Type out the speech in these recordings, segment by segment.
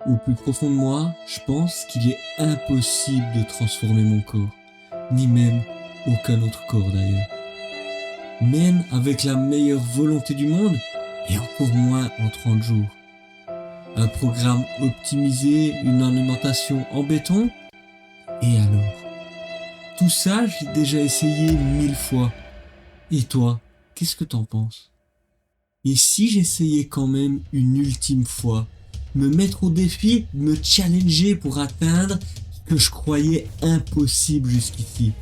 Au plus profond de moi, je pense qu'il est impossible de transformer mon corps, ni même aucun autre corps d'ailleurs. Même avec la meilleure volonté du monde, et encore moins en 30 jours. Un programme optimisé, une alimentation en béton, et alors? Tout ça, j'ai déjà essayé 1000 fois. Et toi, qu'est-ce que t'en penses? Et si j'essayais quand même une ultime fois, me mettre au défi, me challenger pour atteindre ce que je croyais impossible jusqu'ici?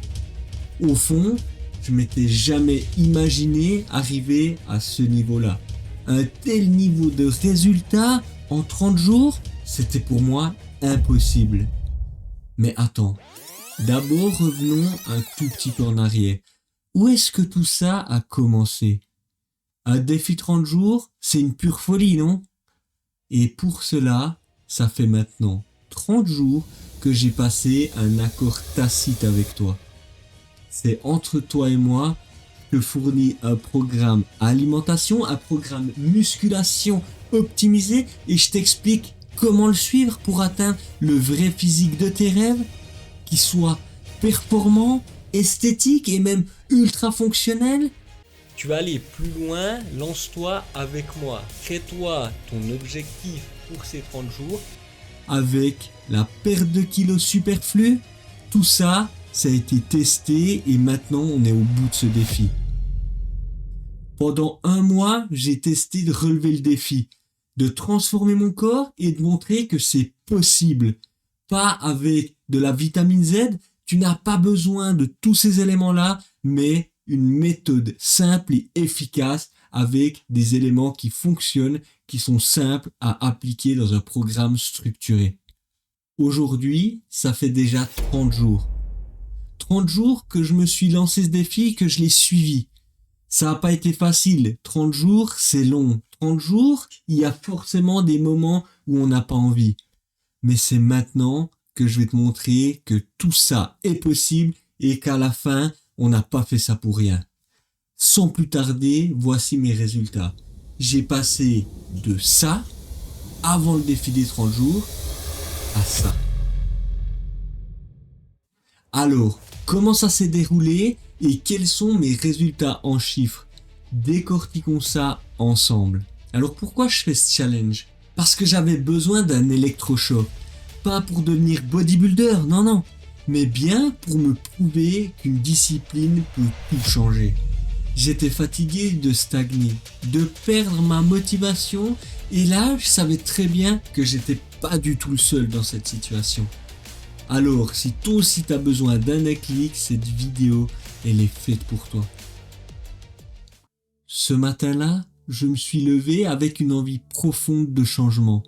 Au fond, je m'étais jamais imaginé arriver à ce niveau-là. Un tel niveau de résultat en 30 jours, c'était pour moi impossible. Mais attends, d'abord revenons un tout petit peu en arrière. Où est-ce que tout ça a commencé? Un défi 30 jours, c'est une pure folie, non? Et pour cela, ça fait maintenant 30 jours que j'ai passé un accord tacite avec toi. C'est entre toi et moi, je te fournis un programme alimentation, un programme musculation optimisé et je t'explique comment le suivre pour atteindre le vrai physique de tes rêves, qui soit performant, esthétique et même ultra fonctionnel. Tu vas aller plus loin, lance-toi avec moi. Crée-toi ton objectif pour ces 30 jours. Avec la perte de kilos superflus, tout ça, ça a été testé et maintenant on est au bout de ce défi. Pendant un mois, j'ai testé de relever le défi, de transformer mon corps et de montrer que c'est possible. Pas avec de la vitamine Z, tu n'as pas besoin de tous ces éléments-là, mais une méthode simple et efficace avec des éléments qui fonctionnent, qui sont simples à appliquer dans un programme structuré. Aujourd'hui, ça fait déjà 30 jours. 30 jours que je me suis lancé ce défi et que je l'ai suivi. Ça n'a pas été facile. 30 jours, c'est long. 30 jours, il y a forcément des moments où on n'a pas envie. Mais c'est maintenant que je vais te montrer que tout ça est possible et qu'à la fin, on n'a pas fait ça pour rien. Sans plus tarder, voici mes résultats. J'ai passé de ça, avant le défi des 30 jours, à ça. Alors, comment ça s'est déroulé et quels sont mes résultats en chiffres? Décortiquons ça ensemble. Alors pourquoi je fais ce challenge? Parce que j'avais besoin d'un électrochoc. Pas pour devenir bodybuilder, non, mais bien pour me prouver qu'une discipline peut tout changer. J'étais fatigué de stagner, de perdre ma motivation et là je savais très bien que j'étais pas du tout le seul dans cette situation. Alors, si toi aussi t'as besoin d'un déclic, cette vidéo, elle est faite pour toi. Ce matin-là, je me suis levé avec une envie profonde de changement.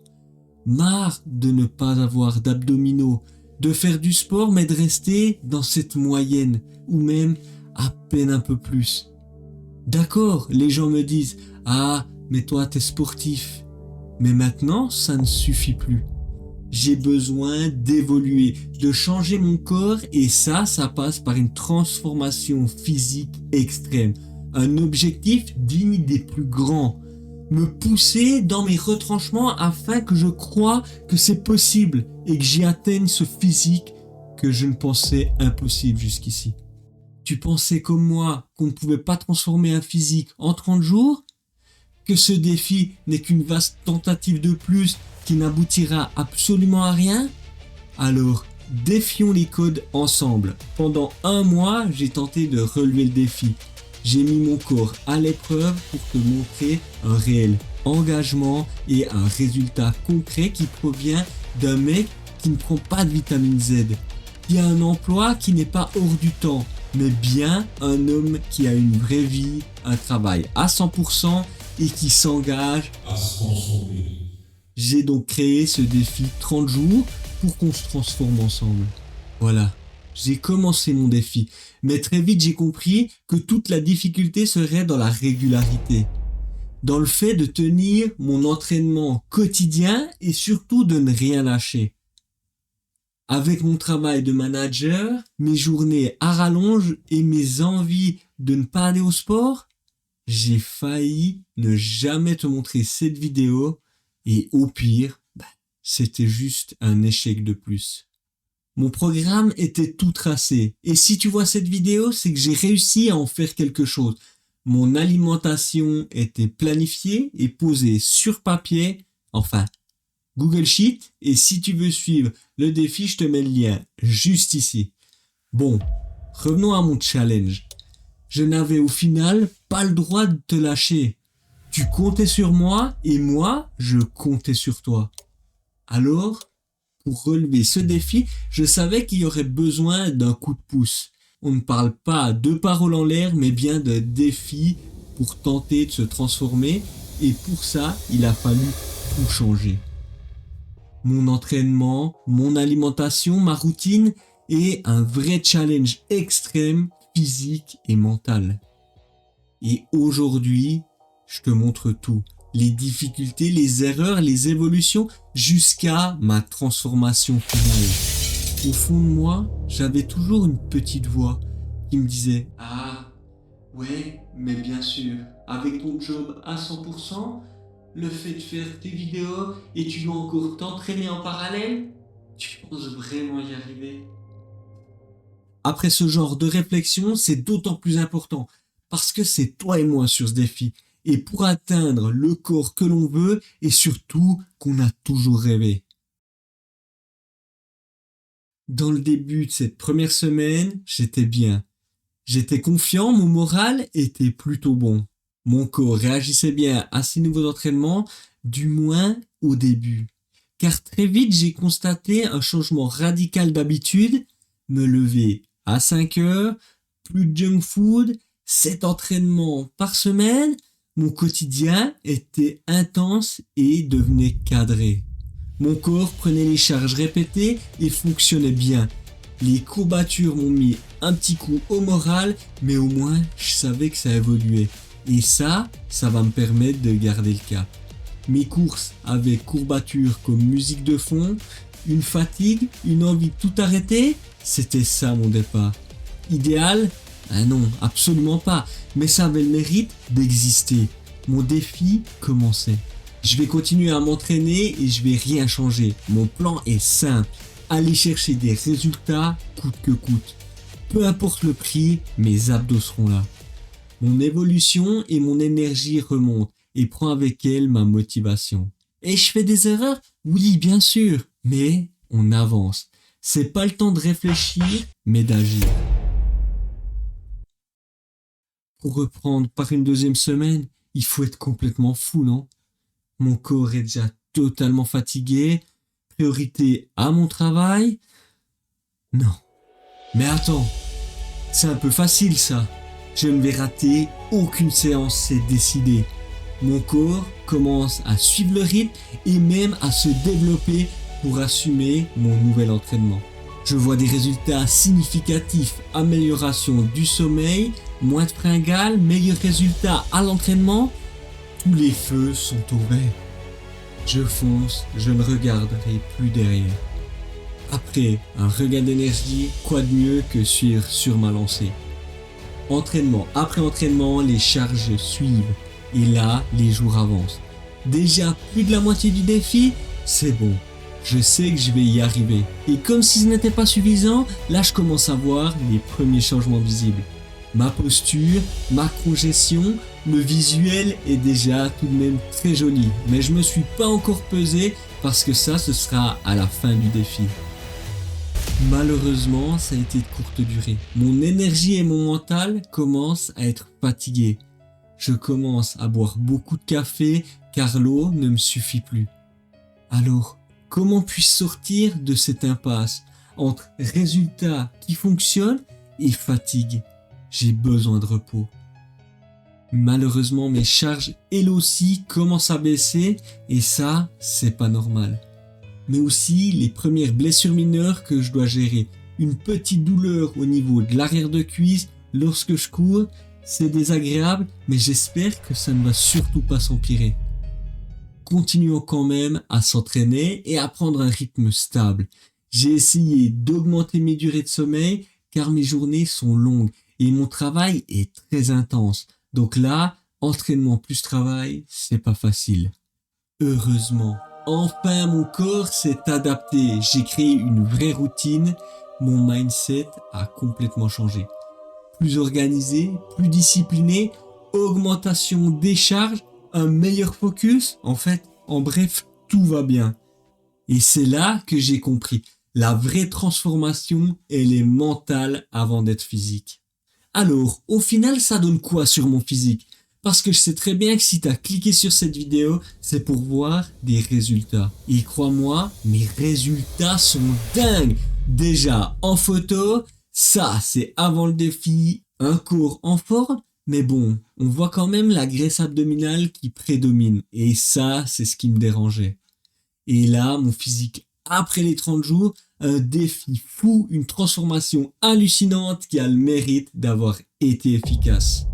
Marre de ne pas avoir d'abdominaux, de faire du sport mais de rester dans cette moyenne, ou même à peine un peu plus. D'accord, les gens me disent « Ah, mais toi t'es sportif ». Mais maintenant, ça ne suffit plus. J'ai besoin d'évoluer, de changer mon corps et ça passe par une transformation physique extrême. Un objectif digne des plus grands. Me pousser dans mes retranchements afin que je croie que c'est possible et que j'y atteigne ce physique que je ne pensais impossible jusqu'ici. Tu pensais comme moi qu'on ne pouvait pas transformer un physique en 30 jours? Que ce défi n'est qu'une vaste tentative de plus qui n'aboutira absolument à rien? Alors, défions les codes ensemble. Pendant un mois, j'ai tenté de relever le défi. J'ai mis mon corps à l'épreuve pour te montrer un réel engagement et un résultat concret qui provient d'un mec qui ne prend pas de vitamine Z, qui a un emploi qui n'est pas hors du temps, mais bien un homme qui a une vraie vie, un travail à 100% et qui s'engage à se transformer. J'ai donc créé ce défi 30 jours pour qu'on se transforme ensemble. Voilà, j'ai commencé mon défi, mais très vite j'ai compris que toute la difficulté serait dans la régularité, dans le fait de tenir mon entraînement quotidien et surtout de ne rien lâcher. Avec mon travail de manager, mes journées à rallonge et mes envies de ne pas aller au sport, j'ai failli ne jamais te montrer cette vidéo et au pire, c'était juste un échec de plus. Mon programme était tout tracé. Et si tu vois cette vidéo, c'est que j'ai réussi à en faire quelque chose. Mon alimentation était planifiée et posée sur papier, enfin, Google Sheet. Et si tu veux suivre le défi, je te mets le lien juste ici. Bon, revenons à mon challenge. Je n'avais au final pas le droit de te lâcher. Tu comptais sur moi et moi, je comptais sur toi. Alors, pour relever ce défi, je savais qu'il y aurait besoin d'un coup de pouce. On ne parle pas de paroles en l'air, mais bien d'un défi pour tenter de se transformer. Et pour ça, il a fallu tout changer. Mon entraînement, mon alimentation, ma routine et un vrai challenge extrême, physique et mental. Et aujourd'hui, je te montre tout. Les difficultés, les erreurs, les évolutions, jusqu'à ma transformation finale. Au fond de moi, j'avais toujours une petite voix qui me disait « Ah, ouais, mais bien sûr, avec ton job à 100%, le fait de faire tes vidéos et tu dois encore t'entraîner en parallèle, tu penses vraiment y arriver ?» Après ce genre de réflexion, c'est d'autant plus important parce que c'est toi et moi sur ce défi. Et pour atteindre le corps que l'on veut et surtout qu'on a toujours rêvé. Dans le début de cette première semaine, j'étais bien. J'étais confiant, mon moral était plutôt bon. Mon corps réagissait bien à ces nouveaux entraînements, du moins au début. Car très vite, j'ai constaté un changement radical d'habitude, me lever à 5 heures, plus de junk food, 7 entraînements par semaine. Mon quotidien était intense et devenait cadré. Mon corps prenait les charges répétées et fonctionnait bien. Les courbatures m'ont mis un petit coup au moral, mais au moins je savais que ça évoluait. Et ça va me permettre de garder le cap. Mes courses avec courbatures comme musique de fond, une fatigue, une envie de tout arrêter, c'était ça mon départ. Idéal ? Ah non, absolument pas, mais ça avait le mérite d'exister. Mon défi commençait. Je vais continuer à m'entraîner et je vais rien changer. Mon plan est simple, aller chercher des résultats coûte que coûte. Peu importe le prix, mes abdos seront là. Mon évolution et mon énergie remontent et prend avec elle ma motivation. Et je fais des erreurs ? Oui, bien sûr, mais on avance. C'est pas le temps de réfléchir, mais d'agir. Pour reprendre par une deuxième semaine, il faut être complètement fou, non ? Mon corps est déjà totalement fatigué. Priorité à mon travail ? Non. Mais attends, c'est un peu facile ça. Je ne vais rater aucune séance, c'est décidé. Mon corps commence à suivre le rythme et même à se développer pour assumer mon nouvel entraînement. Je vois des résultats significatifs, amélioration du sommeil, moins de fringales, meilleurs résultats à l'entraînement. Tous les feux sont ouverts. Je fonce, je ne regarderai plus derrière. Après un regain d'énergie, quoi de mieux que suivre sur ma lancée. Entraînement après entraînement, les charges suivent. Et là, les jours avancent. Déjà plus de la moitié du défi, c'est bon. Je sais que je vais y arriver. Et comme si ce n'était pas suffisant, là je commence à voir les premiers changements visibles. Ma posture, ma congestion, le visuel est déjà tout de même très joli. Mais je me suis pas encore pesé parce que ça, ce sera à la fin du défi. Malheureusement, ça a été de courte durée. Mon énergie et mon mental commencent à être fatigués. Je commence à boire beaucoup de café car l'eau ne me suffit plus. Alors, comment puis-je sortir de cette impasse entre résultats qui fonctionnent et fatigue ? J'ai besoin de repos. Malheureusement, mes charges, elles aussi, commencent à baisser et ça, c'est pas normal. Mais aussi les premières blessures mineures que je dois gérer. Une petite douleur au niveau de l'arrière de cuisse lorsque je cours, c'est désagréable, mais j'espère que ça ne va surtout pas s'empirer. Continuons quand même à s'entraîner et à prendre un rythme stable. J'ai essayé d'augmenter mes durées de sommeil car mes journées sont longues et mon travail est très intense. Donc là, entraînement plus travail, c'est pas facile. Heureusement, Enfin, mon corps s'est adapté. J'ai créé une vraie routine. Mon mindset a complètement changé. Plus organisé, plus discipliné, augmentation des charges, un meilleur focus. En bref, tout va bien. Et c'est là que j'ai compris. La vraie transformation, elle est mentale avant d'être physique. Alors, au final, ça donne quoi sur mon physique? Parce que je sais très bien que si tu as cliqué sur cette vidéo, c'est pour voir des résultats. Et crois-moi, mes résultats sont dingues. Déjà, en photo, ça, c'est avant le défi, un corps en forme. Mais bon, on voit quand même la graisse abdominale qui prédomine. Et ça, c'est ce qui me dérangeait. Et là, mon physique, après les 30 jours, un défi fou, une transformation hallucinante qui a le mérite d'avoir été efficace.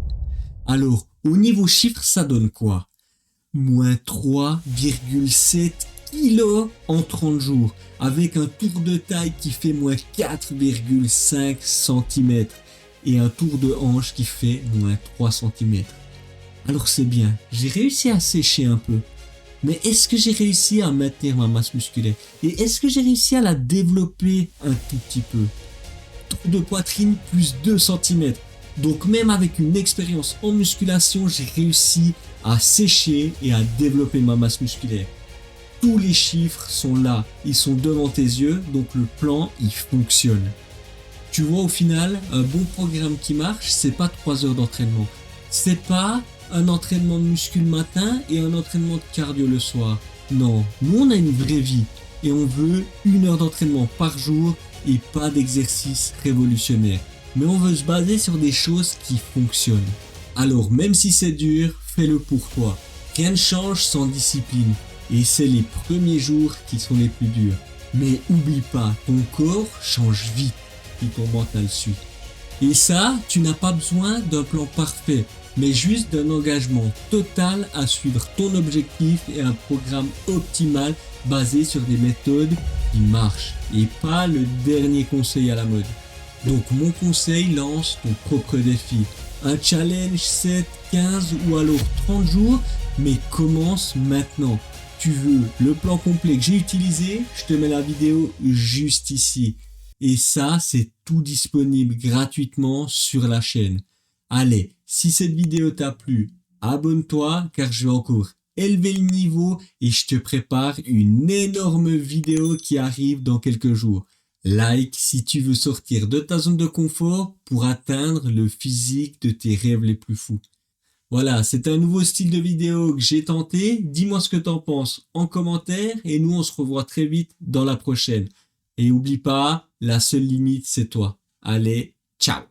Alors, au niveau chiffre, ça donne quoi? Moins 3,7 kilos en 30 jours, avec un tour de taille qui fait moins 4,5 cm et un tour de hanche qui fait moins 3 cm. Alors c'est bien, j'ai réussi à sécher un peu. Mais est-ce que j'ai réussi à maintenir ma masse musculaire? Et est-ce que j'ai réussi à la développer un tout petit peu? Tour de poitrine plus 2 cm. Donc même avec une expérience en musculation, j'ai réussi à sécher et à développer ma masse musculaire. Tous les chiffres sont là, ils sont devant tes yeux, donc le plan, il fonctionne. Tu vois, au final, un bon programme qui marche, c'est pas 3 heures d'entraînement. C'est pas un entraînement de muscu le matin et un entraînement de cardio le soir. Non, nous on a une vraie vie et on veut 1 heure d'entraînement par jour et pas d'exercice révolutionnaire. Mais on veut se baser sur des choses qui fonctionnent. Alors même si c'est dur, fais-le pour toi. Rien ne change sans discipline. Et c'est les premiers jours qui sont les plus durs. Mais oublie pas, ton corps change vite et ton mental suit. Et ça, tu n'as pas besoin d'un plan parfait, mais juste d'un engagement total à suivre ton objectif et un programme optimal basé sur des méthodes qui marchent et pas le dernier conseil à la mode. Donc mon conseil, lance ton propre défi. Un challenge 7, 15 ou alors 30 jours, mais commence maintenant. Tu veux le plan complet que j'ai utilisé, je te mets la vidéo juste ici. Et ça, c'est tout disponible gratuitement sur la chaîne. Allez, si cette vidéo t'a plu, abonne-toi car je vais encore élever le niveau et je te prépare une énorme vidéo qui arrive dans quelques jours. Like si tu veux sortir de ta zone de confort pour atteindre le physique de tes rêves les plus fous. Voilà, c'est un nouveau style de vidéo que j'ai tenté. Dis-moi ce que t'en penses en commentaire et nous on se revoit très vite dans la prochaine. Et oublie pas, la seule limite c'est toi. Allez, ciao!